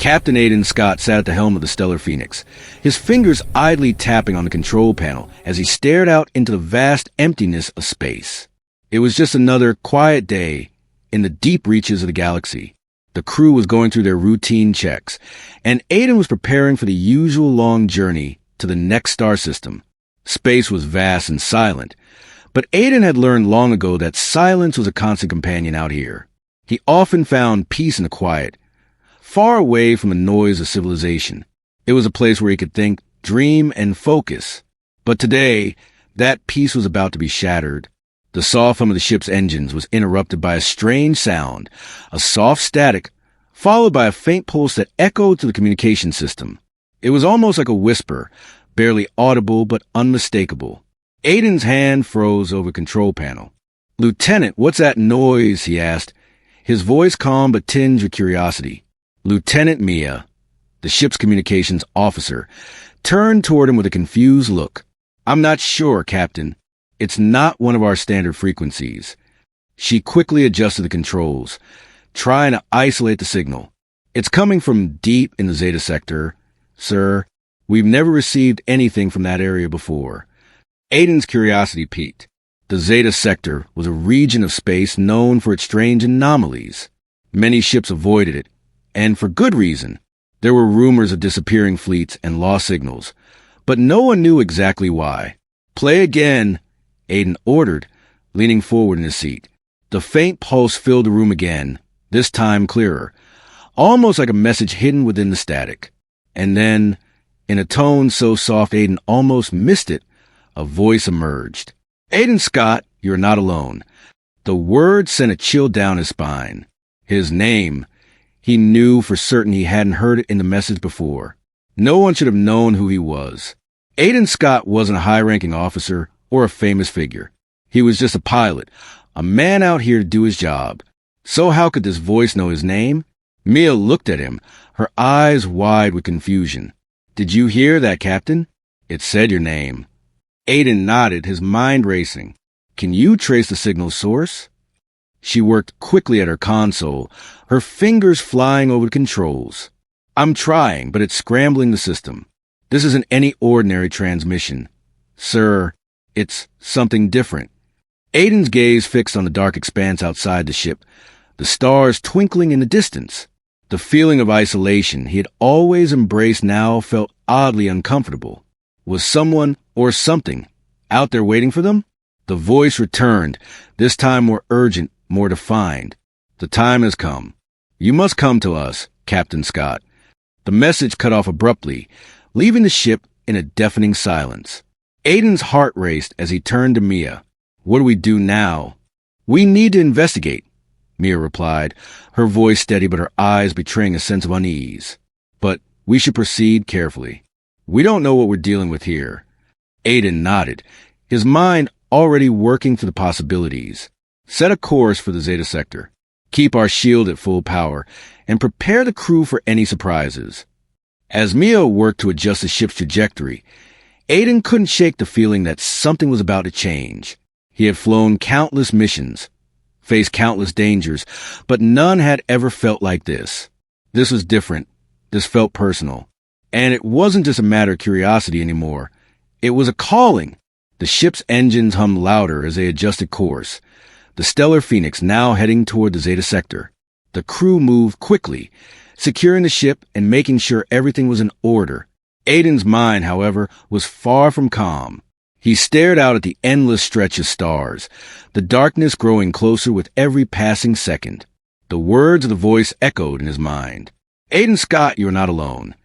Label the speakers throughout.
Speaker 1: Captain Aiden Scott sat at the helm of the Stellar Phoenix, his fingers idly tapping on the control panel as he stared out into the vast emptiness of space. It was just another quiet day in the deep reaches of the galaxy. The crew was going through their routine checks, and Aiden was preparing for the usual long journey to the next star system. Space was vast and silent, but Aiden had learned long ago that silence was a constant companion out here. He often found peace in the quiet, far away from the noise of civilization. It was a place where he could think, dream, and focus. But today, that peace was about to be shattered. The soft hum of the ship's engines was interrupted by a strange sound, a soft static, followed by a faint pulse that echoed to the communication system. It was almost like a whisper, barely audible but unmistakable. Aiden's hand froze over the control panel. "Lieutenant, what's that noise?" he asked, his voice calm but tinged with curiosity. Lieutenant Mia, the ship's communications officer, turned toward him with a confused look. "I'm not sure, Captain. It's not one of our standard frequencies." She quickly adjusted the controls, trying to isolate the signal. "It's coming from deep in the Zeta sector, sir. We've never received anything from that area before." Aiden's curiosity piqued. The Zeta sector was a region of space known for its strange anomalies. Many ships avoided it, and for good reason. There were rumors of disappearing fleets and lost signals, but no one knew exactly why. "Play again," Aiden ordered, leaning forward in his seat. The faint pulse filled the room again, this time clearer, almost like a message hidden within the static. And then, in a tone so soft Aiden almost missed it, a voice emerged. "Aiden Scott, you're not alone." The word sent a chill down his spine. His name, he knew for certain he hadn't heard it in the message before. No one should have known who he was. Aiden Scott wasn't a high-ranking officer or a famous figure. He was just a pilot, a man out here to do his job. So how could this voice know his name? Mia looked at him, her eyes wide with confusion. "Did you hear that, Captain? It said your name." Aiden nodded, his mind racing. "Can you trace the signal's source?" She worked quickly at her console, her fingers flying over the controls. "I'm trying, but it's scrambling the system. This isn't any ordinary transmission. Sir, it's something different." Aiden's gaze fixed on the dark expanse outside the ship, the stars twinkling in the distance. The feeling of isolation he had always embraced now felt oddly uncomfortable. Was someone, or something, out there waiting for them? The voice returned, this time more urgent, more defined. "The time has come. You must come to us, Captain Scott." The message cut off abruptly, leaving the ship in a deafening silence. Aiden's heart raced as he turned to Mia. "What do we do now?" "We need to investigate," Mia replied, her voice steady but her eyes betraying a sense of unease. "But we should proceed carefully. We don't know what we're dealing with here." Aiden nodded, his mind already working through the possibilities. "Set a course for the Zeta sector. Keep our shield at full power, and prepare the crew for any surprises." As Mia worked to adjust the ship's trajectory, Aiden couldn't shake the feeling that something was about to change. He had flown countless missions, faced countless dangers, but none had ever felt like this. This was different. This felt personal. And it wasn't just a matter of curiosity anymore. It was a calling. The ship's engines hummed louder as they adjusted course. The Stellar Phoenix now heading toward the Zeta sector. The crew moved quickly, securing the ship and making sure everything was in order. Aiden's mind, however, was far from calm. He stared out at the endless stretch of stars, the darkness growing closer with every passing second. The words of the voice echoed in his mind. "Aiden Scott, you are not alone."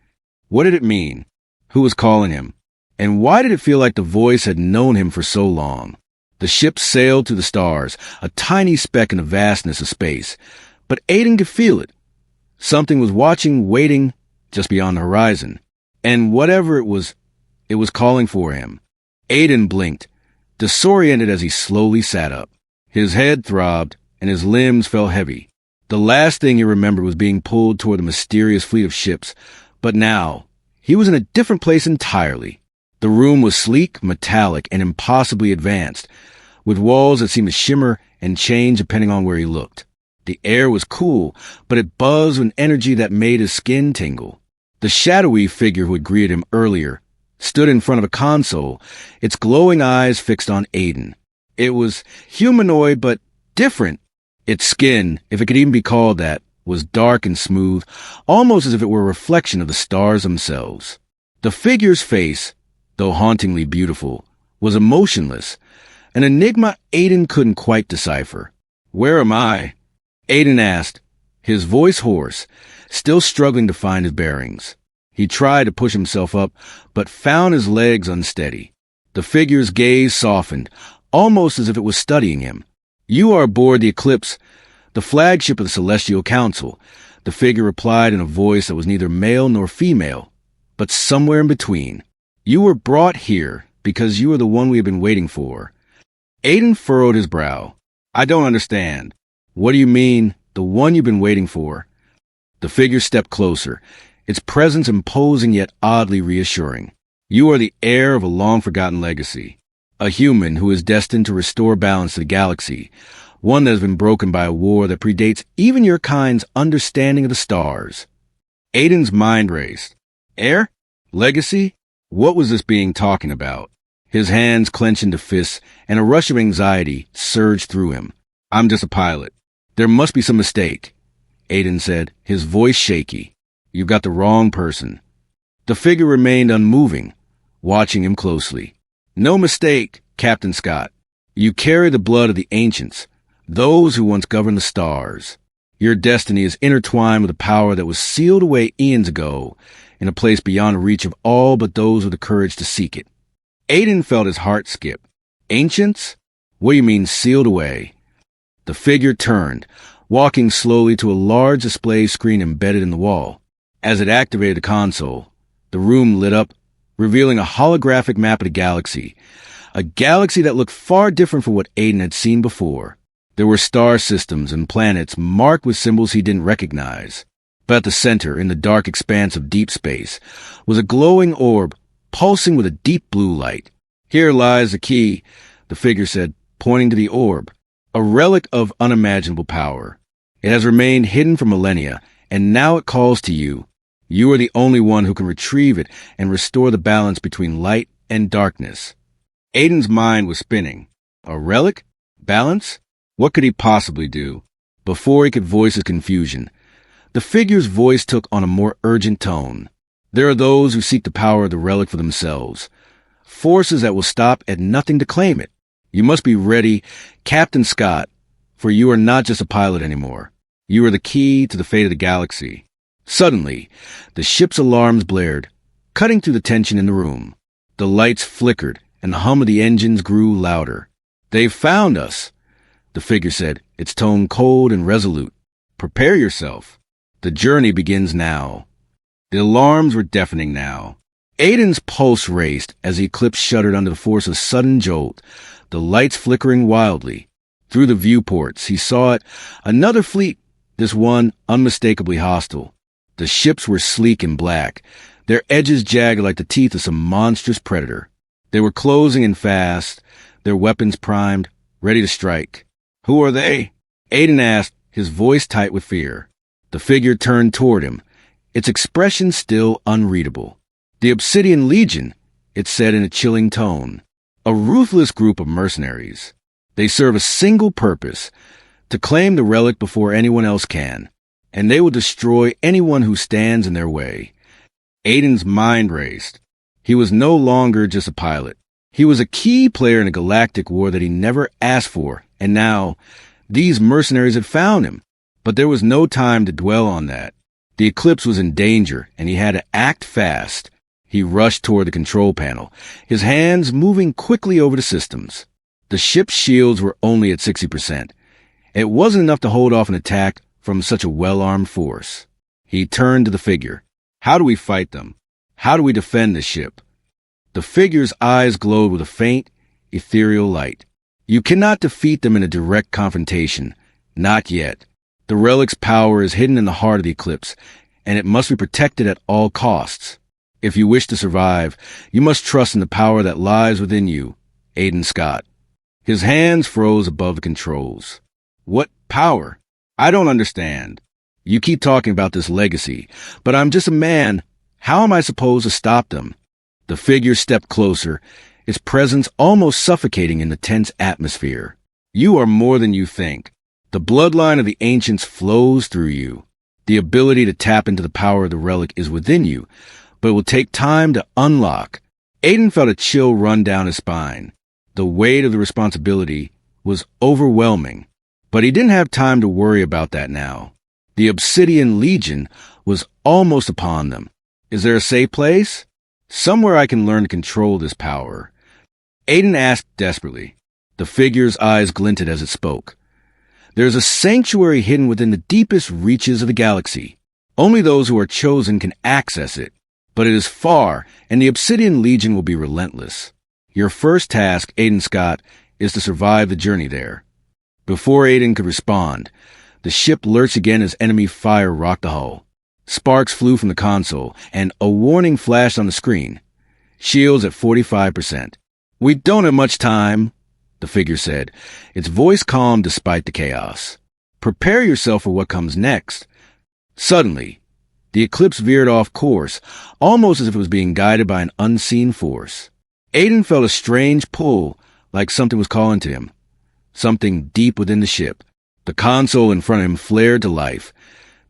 Speaker 1: What did it mean? Who was calling him? And why did it feel like the voice had known him for so long? The ship sailed through the stars, a tiny speck in the vastness of space. But Aiden could feel it. Something was watching, waiting, just beyond the horizon. And whatever it was calling for him. Aiden blinked, disoriented as he slowly sat up. His head throbbed, and his limbs felt heavy. The last thing he remembered was being pulled toward the mysterious fleet of ships. But now, he was in a different place entirely. The room was sleek, metallic, and impossibly advanced, with walls that seemed to shimmer and change depending on where he looked. The air was cool, but it buzzed with energy that made his skin tingle. The shadowy figure who had greeted him earlier stood in front of a console, its glowing eyes fixed on Aiden. It was humanoid, but different. Its skin, if it could even be called that, was dark and smooth, almost as if it were a reflection of the stars themselves. The figure's face, though hauntingly beautiful, was emotionless, an enigma Aiden couldn't quite decipher. "Where am I?" Aiden asked, his voice hoarse, still struggling to find his bearings. He tried to push himself up, but found his legs unsteady. The figure's gaze softened, almost as if it was studying him. "You are aboard the Eclipse, the flagship of the Celestial Council," the figure replied in a voice that was neither male nor female, but somewhere in between. "You were brought here because you are the one we have been waiting for." Aiden furrowed his brow. "I don't understand. What do you mean, the one you've been waiting for?" The figure stepped closer, its presence imposing yet oddly reassuring. "You are the heir of a long-forgotten legacy, a human who is destined to restore balance to the galaxy, one that has been broken by a war that predates even your kind's understanding of the stars." Aiden's mind raced. Heir? Legacy? What was this being talking about? His hands clenched into fists, and a rush of anxiety surged through him. "I'm just a pilot. There must be some mistake," Aiden said, his voice shaky. "You've got the wrong person." The figure remained unmoving, watching him closely. "No mistake, Captain Scott. You carry the blood of the ancients, those who once governed the stars. Your destiny is intertwined with a power that was sealed away eons ago in a place beyond reach of all but those with the courage to seek it." Aiden felt his heart skip. "Ancients? What do you mean sealed away?" The figure turned, walking slowly to a large display screen embedded in the wall. As it activated the console, the room lit up, revealing a holographic map of the galaxy, a galaxy that looked far different from what Aiden had seen before. There were star systems and planets marked with symbols he didn't recognize. But at the center, in the dark expanse of deep space, was a glowing orb, pulsing with a deep blue light. "Here lies the key," the figure said, pointing to the orb, "a relic of unimaginable power. It has remained hidden for millennia, and now it calls to you. You are the only one who can retrieve it and restore the balance between light and darkness." Aiden's mind was spinning. A relic? Balance? What could he possibly do? Before he could voice his confusion, the figure's voice took on a more urgent tone. "There are those who seek the power of the relic for themselves, forces that will stop at nothing to claim it. You must be ready, Captain Scott, for you are not just a pilot anymore. You are the key to the fate of the galaxy." Suddenly, the ship's alarms blared, cutting through the tension in the room. The lights flickered, and the hum of the engines grew louder. "They've found us," the figure said, its tone cold and resolute. "Prepare yourself. The journey begins now." The alarms were deafening now. Aiden's pulse raced as the Eclipse shuddered under the force of a sudden jolt, the lights flickering wildly. Through the viewports, he saw it, another fleet, this one unmistakably hostile. The ships were sleek and black, their edges jagged like the teeth of some monstrous predator. They were closing in fast, their weapons primed, ready to strike. "Who are they?" Aiden asked, his voice tight with fear. The figure turned toward him, its expression still unreadable. "The Obsidian Legion," it said in a chilling tone. "A ruthless group of mercenaries. They serve a single purpose, to claim the relic before anyone else can, and they will destroy anyone who stands in their way." Aiden's mind raced. He was no longer just a pilot. He was a key player in a galactic war that he never asked for, and now, these mercenaries had found him. But there was no time to dwell on that. The Eclipse was in danger, and he had to act fast. He rushed toward the control panel, his hands moving quickly over the systems. The ship's shields were only at 60%. It wasn't enough to hold off an attack from such a well-armed force. He turned to the figure. "How do we fight them? How do we defend the ship?" The figure's eyes glowed with a faint, ethereal light. "You cannot defeat them in a direct confrontation. Not yet. The relic's power is hidden in the heart of the Eclipse, and it must be protected at all costs. If you wish to survive, you must trust in the power that lies within you, Aiden Scott." His hands froze above the controls. "What power? I don't understand. You keep talking about this legacy, but I'm just a man. How am I supposed to stop them? The figure stepped closer, its presence almost suffocating in the tense atmosphere. You are more than you think. The bloodline of the ancients flows through you. The ability to tap into the power of the relic is within you, but it will take time to unlock. Aiden felt a chill run down his spine. The weight of the responsibility was overwhelming, but he didn't have time to worry about that now. The Obsidian Legion was almost upon them. Is there a safe place? Somewhere I can learn to control this power. Aiden asked desperately. The figure's eyes glinted as it spoke. There's a sanctuary hidden within the deepest reaches of the galaxy. Only those who are chosen can access it. But it is far, and the Obsidian Legion will be relentless. Your first task, Aiden Scott, is to survive the journey there. Before Aiden could respond, the ship lurched again as enemy fire rocked the hull. Sparks flew from the console, and a warning flashed on the screen. Shields at 45%. We don't have much time, the figure said, its voice calm despite the chaos. Prepare yourself for what comes next. Suddenly, the Eclipse veered off course, almost as if it was being guided by an unseen force. Aiden felt a strange pull, like something was calling to him. Something deep within the ship. The console in front of him flared to life,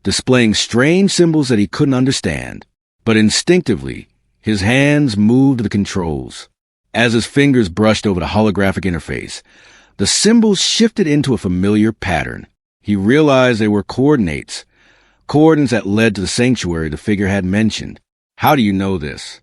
Speaker 1: displaying strange symbols that he couldn't understand. But instinctively, his hands moved to the controls. As his fingers brushed over the holographic interface, the symbols shifted into a familiar pattern. He realized they were coordinates that led to the sanctuary the figure had mentioned. How do you know this?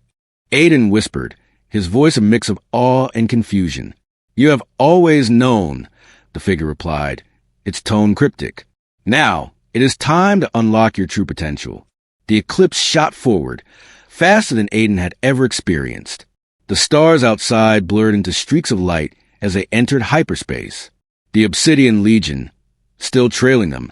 Speaker 1: Aiden whispered, his voice a mix of awe and confusion. You have always known, the figure replied, its tone cryptic. Now, it is time to unlock your true potential. The Eclipse shot forward, faster than Aiden had ever experienced. The stars outside blurred into streaks of light as they entered hyperspace. The Obsidian Legion, still trailing them,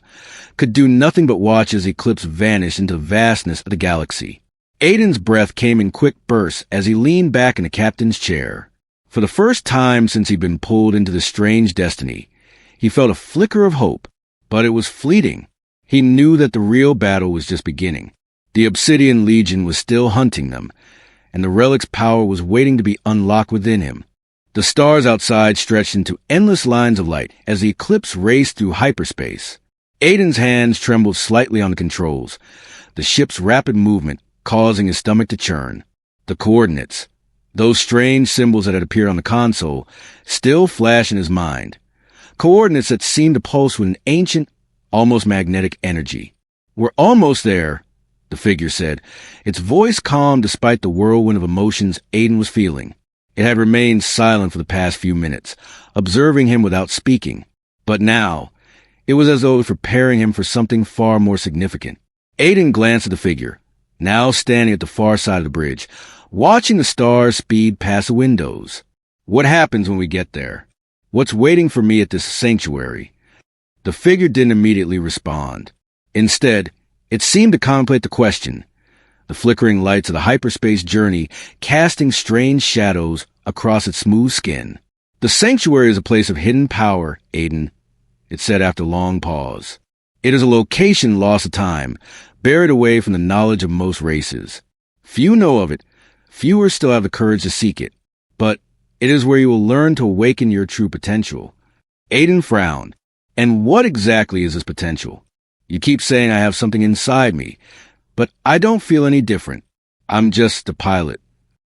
Speaker 1: could do nothing but watch as the Eclipse vanished into the vastness of the galaxy. Aiden's breath came in quick bursts as he leaned back in the captain's chair. For the first time since he'd been pulled into this strange destiny, he felt a flicker of hope, but it was fleeting. He knew that the real battle was just beginning. The Obsidian Legion was still hunting them, and the relic's power was waiting to be unlocked within him. The stars outside stretched into endless lines of light as the Eclipse raced through hyperspace. Aiden's hands trembled slightly on the controls, the ship's rapid movement causing his stomach to churn. The coordinates, those strange symbols that had appeared on the console, still flashed in his mind. Coordinates that seemed to pulse with an ancient, almost magnetic energy. We're almost there, the figure said, its voice calm despite the whirlwind of emotions Aiden was feeling. It had remained silent for the past few minutes, observing him without speaking. But now, it was as though it was preparing him for something far more significant. Aiden glanced at the figure, now standing at the far side of the bridge, watching the stars speed past the windows. What happens when we get there? What's waiting for me at this sanctuary? The figure didn't immediately respond. Instead, it seemed to contemplate the question, the flickering lights of the hyperspace journey casting strange shadows across its smooth skin. The sanctuary is a place of hidden power, Aiden, it said after a long pause. It is a location lost to time, buried away from the knowledge of most races. Few know of it, fewer still have the courage to seek it, but it is where you will learn to awaken your true potential. Aiden frowned. And what exactly is this potential? You keep saying I have something inside me, but I don't feel any different. I'm just a pilot.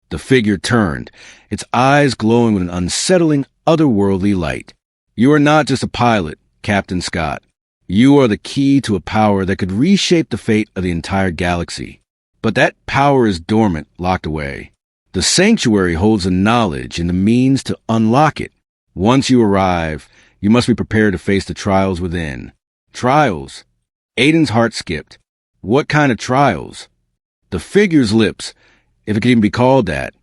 Speaker 1: The figure turned, its eyes glowing with an unsettling, otherworldly light. You are not just a pilot, Captain Scott. You are the key to a power that could reshape the fate of the entire galaxy. But that power is dormant, locked away. The sanctuary holds the knowledge and the means to unlock it. Once you arrive, you must be prepared to face the trials within. Trials? Aiden's heart skipped. What kind of trials? The figure's lips, if it could even be called that,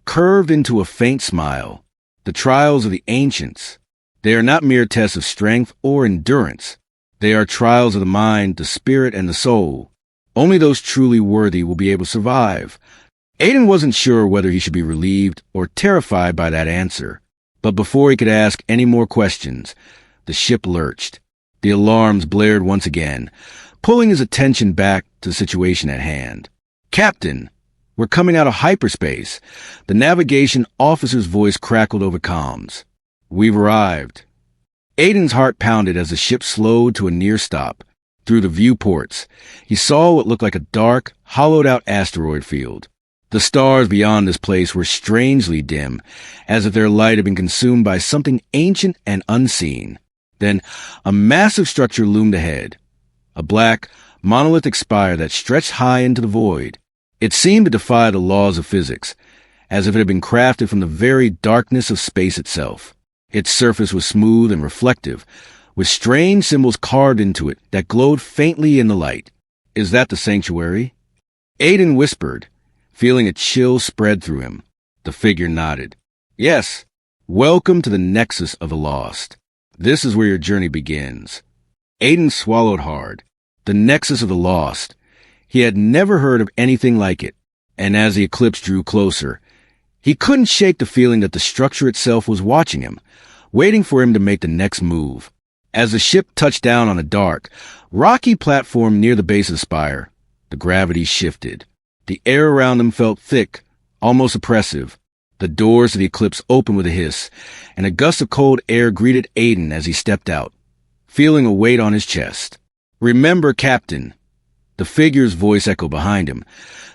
Speaker 1: curved into a faint smile. The trials of the ancients. They are not mere tests of strength or endurance. They are trials of the mind, the spirit, and the soul. Only those truly worthy will be able to survive. Aiden wasn't sure whether he should be relieved or terrified by that answer. But before he could ask any more questions, the ship lurched. The alarms blared once again, pulling his attention back to the situation at hand. "Captain, we're coming out of hyperspace." The navigation officer's voice crackled over comms. "We've arrived." Aiden's heart pounded as the ship slowed to a near stop. Through the viewports, he saw what looked like a dark, hollowed-out asteroid field. The stars beyond this place were strangely dim, as if their light had been consumed by something ancient and unseen. Then, a massive structure loomed ahead. A black, monolithic spire that stretched high into the void. It seemed to defy the laws of physics, as if it had been crafted from the very darkness of space itself. Its surface was smooth and reflective, with strange symbols carved into it that glowed faintly in the light. "Is that the sanctuary?" Aiden whispered, feeling a chill spread through him. The figure nodded. "Yes. Welcome to the Nexus of the Lost. This is where your journey begins." Aiden swallowed hard. The Nexus of the Lost. He had never heard of anything like it, and as the eclipse drew closer, he couldn't shake the feeling that the structure itself was watching him, waiting for him to make the next move. As the ship touched down on a dark, rocky platform near the base of the spire, the gravity shifted. The air around them felt thick, almost oppressive. The doors to the eclipse opened with a hiss, and a gust of cold air greeted Aiden as he stepped out, feeling a weight on his chest. "Remember, Captain," the figure's voice echoed behind him,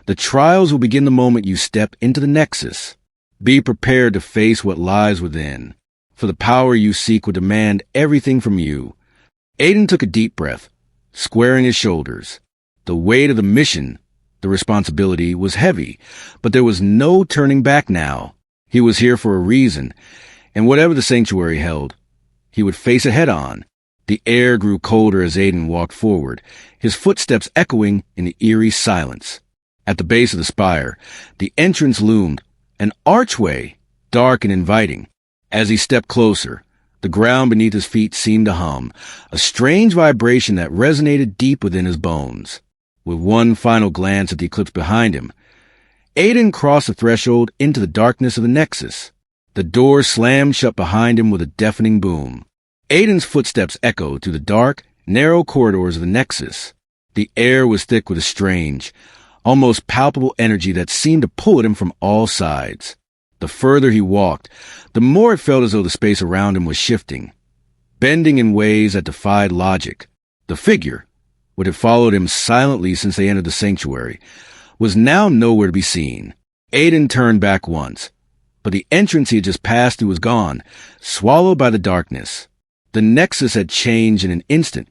Speaker 1: "the trials will begin the moment you step into the Nexus. Be prepared to face what lies within, for the power you seek will demand everything from you." Aiden took a deep breath, squaring his shoulders. The weight of the mission, the responsibility, was heavy, but there was no turning back now. He was here for a reason, and whatever the sanctuary held, he would face it head-on. The air grew colder as Aiden walked forward, his footsteps echoing in the eerie silence. At the base of the spire, the entrance loomed, an archway, dark and inviting. As he stepped closer, the ground beneath his feet seemed to hum, a strange vibration that resonated deep within his bones. With one final glance at the eclipse behind him, Aiden crossed the threshold into the darkness of the Nexus. The door slammed shut behind him with a deafening boom. Aiden's footsteps echoed through the dark, narrow corridors of the Nexus. The air was thick with a strange, almost palpable energy that seemed to pull at him from all sides. The further he walked, the more it felt as though the space around him was shifting, bending in ways that defied logic. The figure, what had followed him silently since they entered the sanctuary, was now nowhere to be seen. Aiden turned back once, but the entrance he had just passed through was gone, swallowed by the darkness. The Nexus had changed in an instant,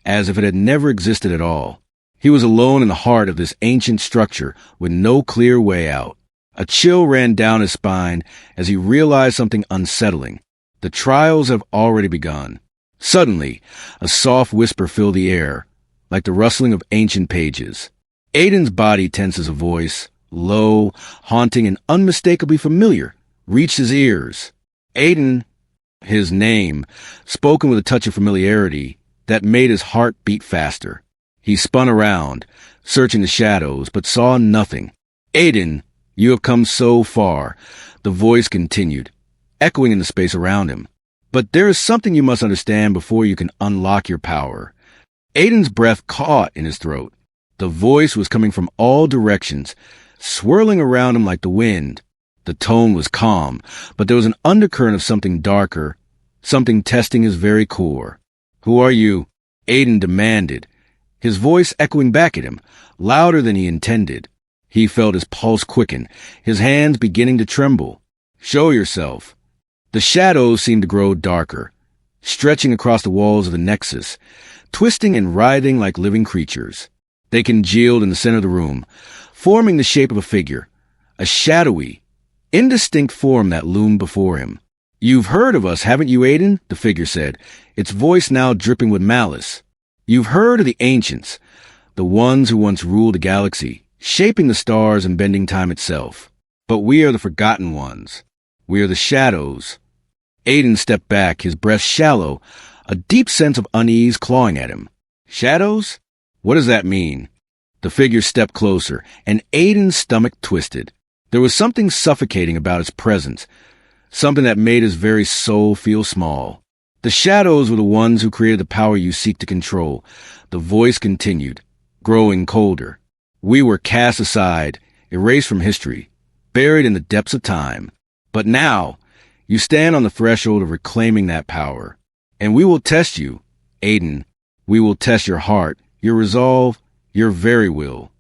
Speaker 1: as if it had never existed at all. He was alone in the heart of this ancient structure with no clear way out. A chill ran down his spine as he realized something unsettling. The trials have already begun. Suddenly, a soft whisper filled the air, like the rustling of ancient pages. Aiden's body tensed as a voice, low, haunting, and unmistakably familiar, reached his ears. Aiden, his name, spoken with a touch of familiarity that made his heart beat faster. He spun around, searching the shadows, but saw nothing. "Aiden, you have come so far," the voice continued, echoing in the space around him. "But there is something you must understand before you can unlock your power." Aiden's breath caught in his throat. The voice was coming from all directions, swirling around him like the wind. The tone was calm, but there was an undercurrent of something darker, something testing his very core. "Who are you?" Aiden demanded, his voice echoing back at him, louder than he intended. He felt his pulse quicken, his hands beginning to tremble. "Show yourself." The shadows seemed to grow darker, stretching across the walls of the Nexus, twisting and writhing like living creatures. They congealed in the center of the room, forming the shape of a figure, a shadowy, indistinct form that loomed before him. "You've heard of us, haven't you, Aiden?" the figure said, its voice now dripping with malice. "You've heard of the ancients, the ones who once ruled the galaxy, shaping the stars and bending time itself. But we are the forgotten ones. We are the shadows." Aiden stepped back, his breath shallow, a deep sense of unease clawing at him. "Shadows? What does that mean?" The figure stepped closer, and Aiden's stomach twisted. There was something suffocating about its presence, something that made his very soul feel small. The shadows were the ones who created the power you seek to control. The voice continued, growing colder. We were cast aside, erased from history, buried in the depths of time. But now, you stand on the threshold of reclaiming that power. And we will test you, Aiden. We will test your heart, your resolve, your very will.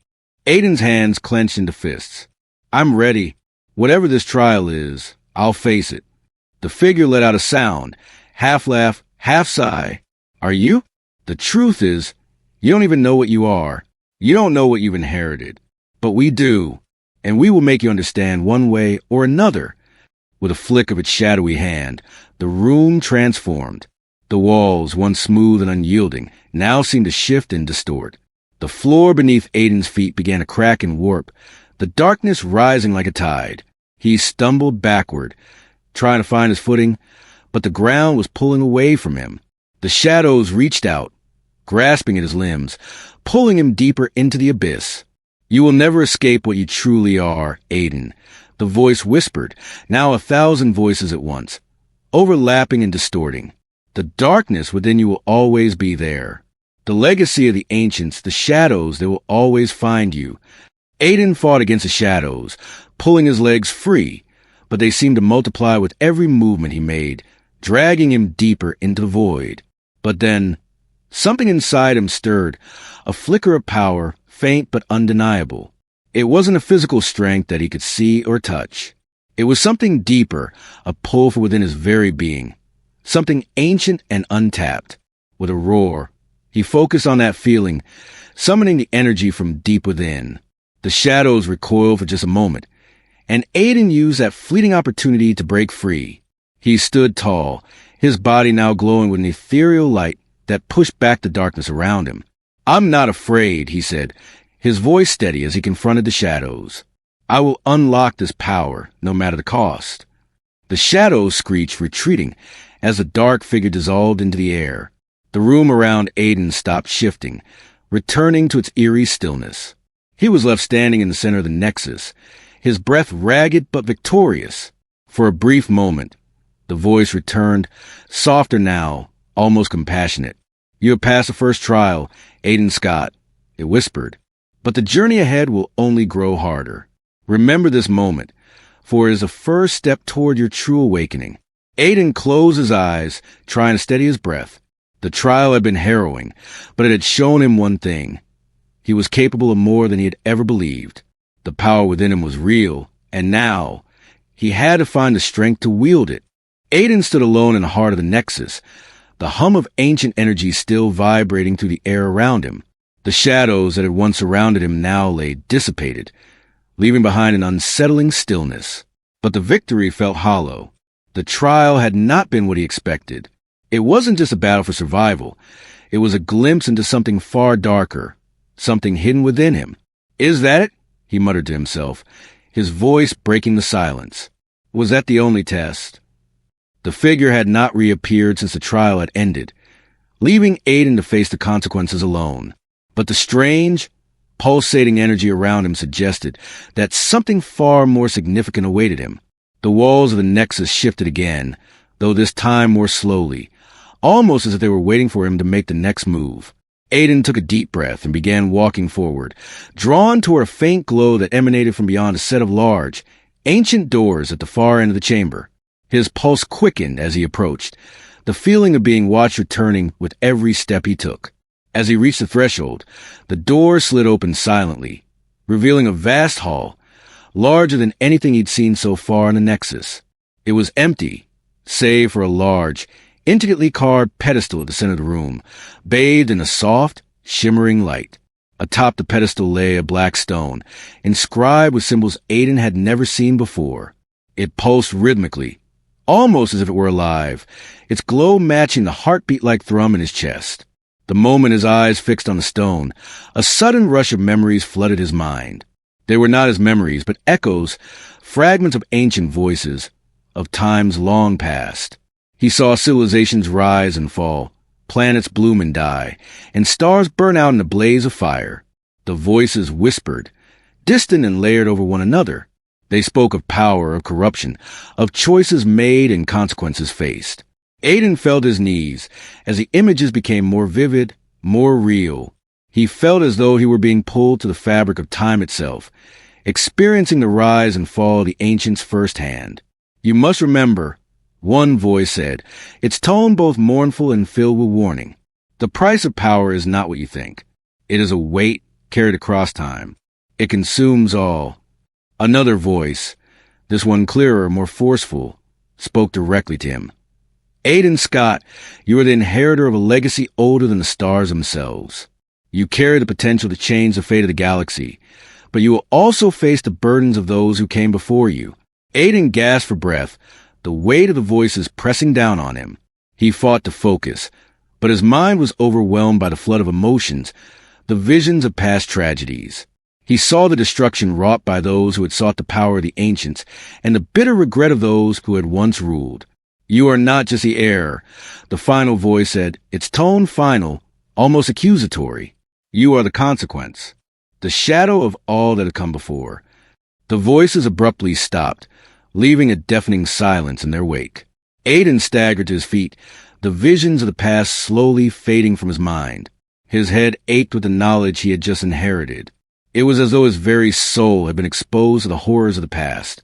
Speaker 1: Aiden's hands clenched into fists. I'm ready. Whatever this trial is, I'll face it. The figure let out a sound, half laugh, half sigh. Are you? The truth is, you don't even know what you are. You don't know what you've inherited. But we do, and we will make you understand one way or another. With a flick of its shadowy hand, the room transformed. The walls, once smooth and unyielding, now seemed to shift and distort. The floor beneath Aiden's feet began to crack and warp, the darkness rising like a tide. He stumbled backward, trying to find his footing, but the ground was pulling away from him. The shadows reached out, grasping at his limbs, pulling him deeper into the abyss. You will never escape what you truly are, Aiden. The voice whispered, now 1,000 voices at once, overlapping and distorting. The darkness within you will always be there. The legacy of the ancients, the shadows, they will always find you. Aiden fought against the shadows, pulling his legs free, but they seemed to multiply with every movement he made, dragging him deeper into the void. But then, something inside him stirred, a flicker of power, faint but undeniable. It wasn't a physical strength that he could see or touch. It was something deeper, a pull from within his very being. Something ancient and untapped. With a roar, he focused on that feeling, summoning the energy from deep within. The shadows recoiled for just a moment, and Aiden used that fleeting opportunity to break free. He stood tall, his body now glowing with an ethereal light that pushed back the darkness around him. I'm not afraid, he said, his voice steady as he confronted the shadows. I will unlock this power, no matter the cost. The shadows screeched, retreating, as the dark figure dissolved into the air. The room around Aiden stopped shifting, returning to its eerie stillness. He was left standing in the center of the nexus, his breath ragged but victorious. For a brief moment, the voice returned, softer now, almost compassionate. You have passed the first trial, Aiden Scott, it whispered. But the journey ahead will only grow harder. Remember this moment, for it is the first step toward your true awakening. Aiden closed his eyes, trying to steady his breath. The trial had been harrowing, but it had shown him one thing. He was capable of more than he had ever believed. The power within him was real, and now he had to find the strength to wield it. Aiden stood alone in the heart of the nexus, the hum of ancient energy still vibrating through the air around him. The shadows that had once surrounded him now lay dissipated, leaving behind an unsettling stillness. But the victory felt hollow. The trial had not been what he expected. It wasn't just a battle for survival. It was a glimpse into something far darker, something hidden within him. Is that it? He muttered to himself, his voice breaking the silence. Was that the only test? The figure had not reappeared since the trial had ended, leaving Aiden to face the consequences alone. But the strange, pulsating energy around him suggested that something far more significant awaited him. The walls of the nexus shifted again, though this time more slowly, almost as if they were waiting for him to make the next move. Aiden took a deep breath and began walking forward, drawn toward a faint glow that emanated from beyond a set of large, ancient doors at the far end of the chamber. His pulse quickened as he approached, the feeling of being watched returning with every step he took. As he reached the threshold, the door slid open silently, revealing a vast hall, larger than anything he'd seen so far in the Nexus. It was empty, save for a large, intricately carved pedestal at the center of the room, bathed in a soft, shimmering light. Atop the pedestal lay a black stone, inscribed with symbols Aiden had never seen before. It pulsed rhythmically, almost as if it were alive, its glow matching the heartbeat-like thrum in his chest. The moment his eyes fixed on the stone, a sudden rush of memories flooded his mind. They were not his memories, but echoes, fragments of ancient voices, of times long past. He saw civilizations rise and fall, planets bloom and die, and stars burn out in a blaze of fire. The voices whispered, distant and layered over one another. They spoke of power, of corruption, of choices made and consequences faced. Aiden felt his knees as the images became more vivid, more real. He felt as though he were being pulled to the fabric of time itself, experiencing the rise and fall of the ancients firsthand. "You must remember," one voice said, its tone both mournful and filled with warning. "The price of power is not what you think. It is a weight carried across time. It consumes all." Another voice, this one clearer, more forceful, spoke directly to him. "Aiden Scott, you are the inheritor of a legacy older than the stars themselves. You carry the potential to change the fate of the galaxy, but you will also face the burdens of those who came before you." Aiden gasped for breath, the weight of the voices pressing down on him. He fought to focus, but his mind was overwhelmed by the flood of emotions, the visions of past tragedies. He saw the destruction wrought by those who had sought the power of the ancients, and the bitter regret of those who had once ruled. "You are not just the heir," the final voice said, its tone final, almost accusatory. "You are the consequence, the shadow of all that had come before." The voices abruptly stopped, leaving a deafening silence in their wake. Aiden staggered to his feet, the visions of the past slowly fading from his mind. His head ached with the knowledge he had just inherited. It was as though his very soul had been exposed to the horrors of the past,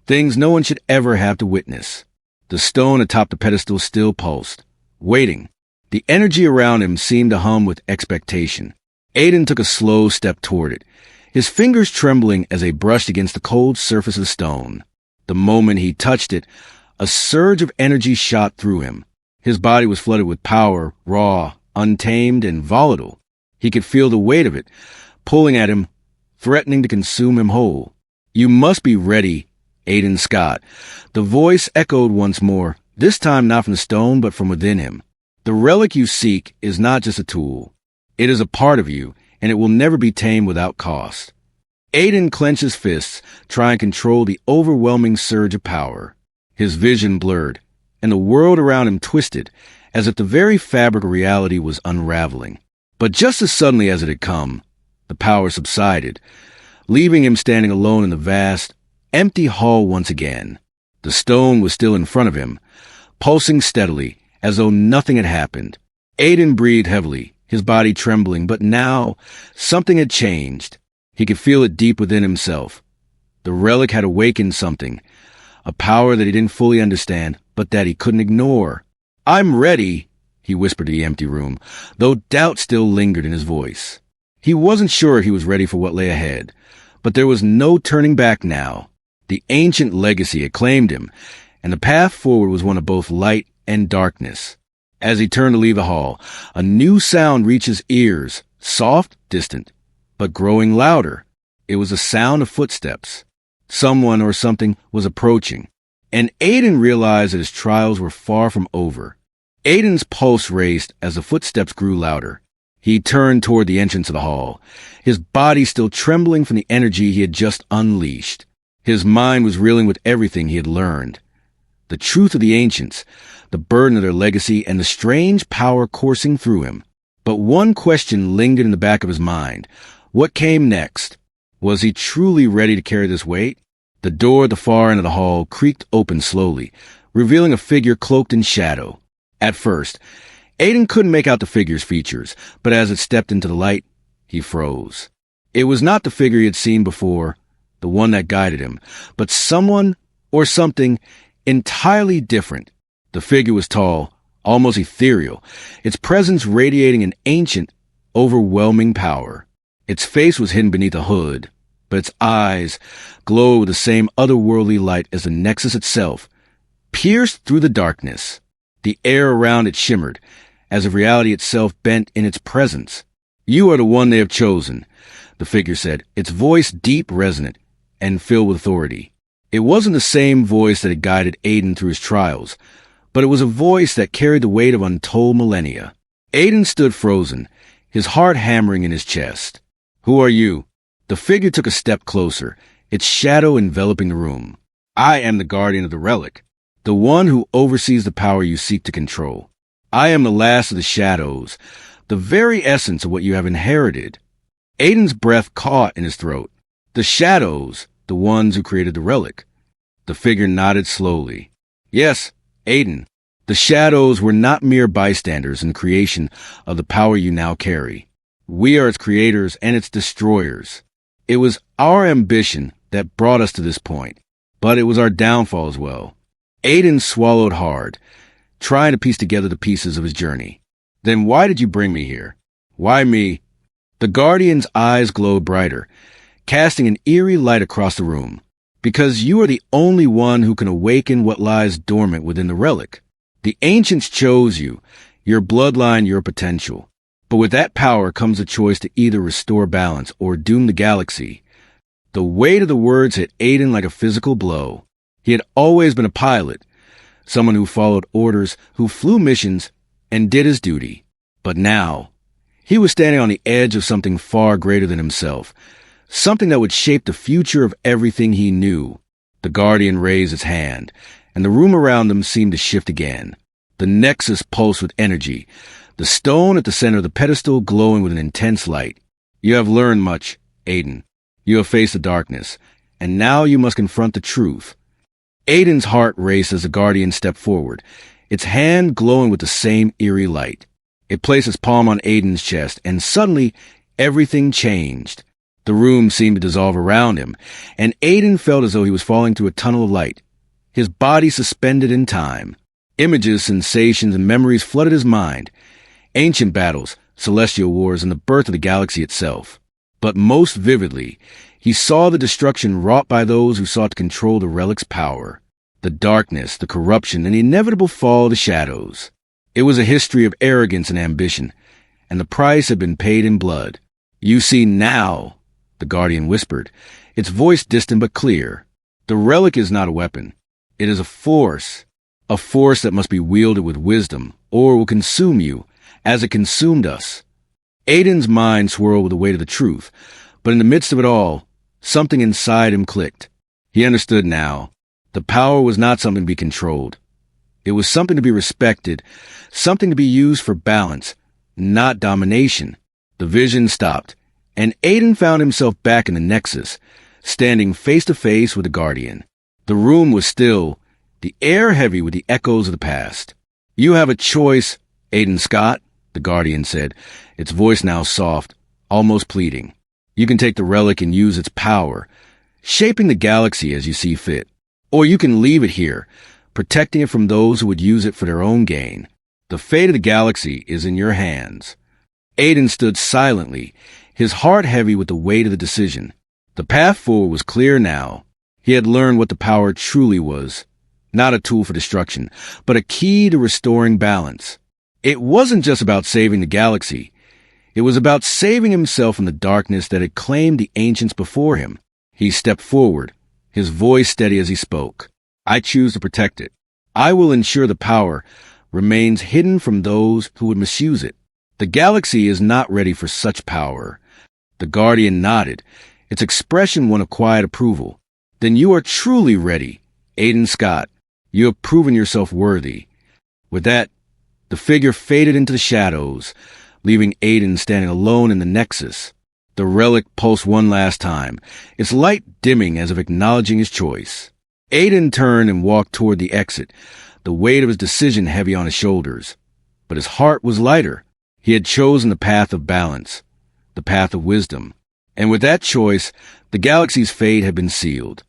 Speaker 1: things no one should ever have to witness. The stone atop the pedestal still pulsed, waiting. The energy around him seemed to hum with expectation. Aiden took a slow step toward it, his fingers trembling as they brushed against the cold surface of the stone. The moment he touched it, a surge of energy shot through him. His body was flooded with power, raw, untamed, and volatile. He could feel the weight of it, pulling at him, threatening to consume him whole. "You must be ready, Aiden Scott." The voice echoed once more, this time not from the stone, but from within him. "The relic you seek is not just a tool. It is a part of you, and it will never be tamed without cost." Aiden clenched his fists, trying to control the overwhelming surge of power. His vision blurred, and the world around him twisted, as if the very fabric of reality was unraveling. But just as suddenly as it had come, the power subsided, leaving him standing alone in the vast, empty hall once again. The stone was still in front of him, pulsing steadily, as though nothing had happened. Aiden breathed heavily, his body trembling, but now something had changed. He could feel it deep within himself. The relic had awakened something, a power that he didn't fully understand, but that he couldn't ignore. "I'm ready," he whispered to the empty room, though doubt still lingered in his voice. He wasn't sure he was ready for what lay ahead, but there was no turning back now. The ancient legacy had claimed him, and the path forward was one of both light and darkness. As he turned to leave the hall, a new sound reached his ears, soft, distant, but growing louder. It was the sound of footsteps. Someone or something was approaching, and Aiden realized that his trials were far from over. Aiden's pulse raced as the footsteps grew louder. He turned toward the entrance of the hall, his body still trembling from the energy he had just unleashed. His mind was reeling with everything he had learned. The truth of the ancients, the burden of their legacy, and the strange power coursing through him. But one question lingered in the back of his mind. What came next? Was he truly ready to carry this weight? The door at the far end of the hall creaked open slowly, revealing a figure cloaked in shadow. At first, Aiden couldn't make out the figure's features, but as it stepped into the light, he froze. It was not the figure he had seen before, the one that guided him, but someone or something entirely different. The figure was tall, almost ethereal, its presence radiating an ancient, overwhelming power. Its face was hidden beneath a hood, but its eyes glowed with the same otherworldly light as the Nexus itself, pierced through the darkness. The air around it shimmered, as if reality itself bent in its presence. "You are the one they have chosen," the figure said, its voice deep, resonant, and filled with authority. It wasn't the same voice that had guided Aiden through his trials, but it was a voice that carried the weight of untold millennia. Aiden stood frozen, his heart hammering in his chest. "Who are you?" The figure took a step closer, its shadow enveloping the room. "I am the guardian of the relic, the one who oversees the power you seek to control. I am the last of the shadows, the very essence of what you have inherited." Aiden's breath caught in his throat. "The shadows, the ones who created the relic." The figure nodded slowly. "Yes, Aiden, The shadows were not mere bystanders in the creation of the power you now carry. We are its creators and its destroyers. It was our ambition that brought us to this point, but it was our downfall as well. Aiden swallowed hard, trying to piece together the pieces of his journey. Then why did you bring me here? Why me? The Guardian's eyes glowed brighter, casting an eerie light across the room. Because you are the only one who can awaken what lies dormant within the relic. The ancients chose you, your bloodline, your potential. But with that power comes a choice to either restore balance or doom the galaxy. The weight of the words hit Aiden like a physical blow. He had always been a pilot, someone who followed orders, who flew missions, and did his duty. But now, he was standing on the edge of something far greater than himself, something that would shape the future of everything he knew. The Guardian raised his hand, and the room around them seemed to shift again. The nexus pulsed with energy, the stone at the center of the pedestal glowing with an intense light. You have learned much, Aiden. You have faced the darkness, and now you must confront the truth. Aiden's heart raced as the Guardian stepped forward, its hand glowing with the same eerie light. It placed its palm on Aiden's chest, and suddenly, everything changed. The room seemed to dissolve around him, and Aiden felt as though he was falling through a tunnel of light, his body suspended in time. Images, sensations, and memories flooded his mind. Ancient battles, celestial wars, and the birth of the galaxy itself. But most vividly, he saw the destruction wrought by those who sought to control the relic's power. The darkness, the corruption, and the inevitable fall of the shadows. It was a history of arrogance and ambition, and the price had been paid in blood. You see now, the Guardian whispered, its voice distant but clear. The relic is not a weapon. It is a force that must be wielded with wisdom, or will consume you, as it consumed us. Aiden's mind swirled with the weight of the truth, but in the midst of it all, something inside him clicked. He understood now. The power was not something to be controlled. It was something to be respected, something to be used for balance, not domination. The vision stopped, and Aiden found himself back in the Nexus, standing face to face with the Guardian. The room was still, the air heavy with the echoes of the past. You have a choice, Aiden Scott, the Guardian said, its voice now soft, almost pleading. You can take the relic and use its power, shaping the galaxy as you see fit. Or you can leave it here, protecting it from those who would use it for their own gain. The fate of the galaxy is in your hands. Aiden stood silently, his heart heavy with the weight of the decision. The path forward was clear now. He had learned what the power truly was. Not a tool for destruction, but a key to restoring balance. It wasn't just about saving the galaxy. It was about saving himself from the darkness that had claimed the ancients before him. He stepped forward, his voice steady as he spoke. I choose to protect it. I will ensure the power remains hidden from those who would misuse it. The galaxy is not ready for such power. The Guardian nodded. Its expression won a quiet approval. Then you are truly ready, Aiden Scott. You have proven yourself worthy. With that, the figure faded into the shadows, leaving Aiden standing alone in the Nexus. The relic pulsed one last time, its light dimming as if acknowledging his choice. Aiden turned and walked toward the exit, the weight of his decision heavy on his shoulders. But his heart was lighter. He had chosen the path of balance, the path of wisdom. And with that choice, the galaxy's fate had been sealed.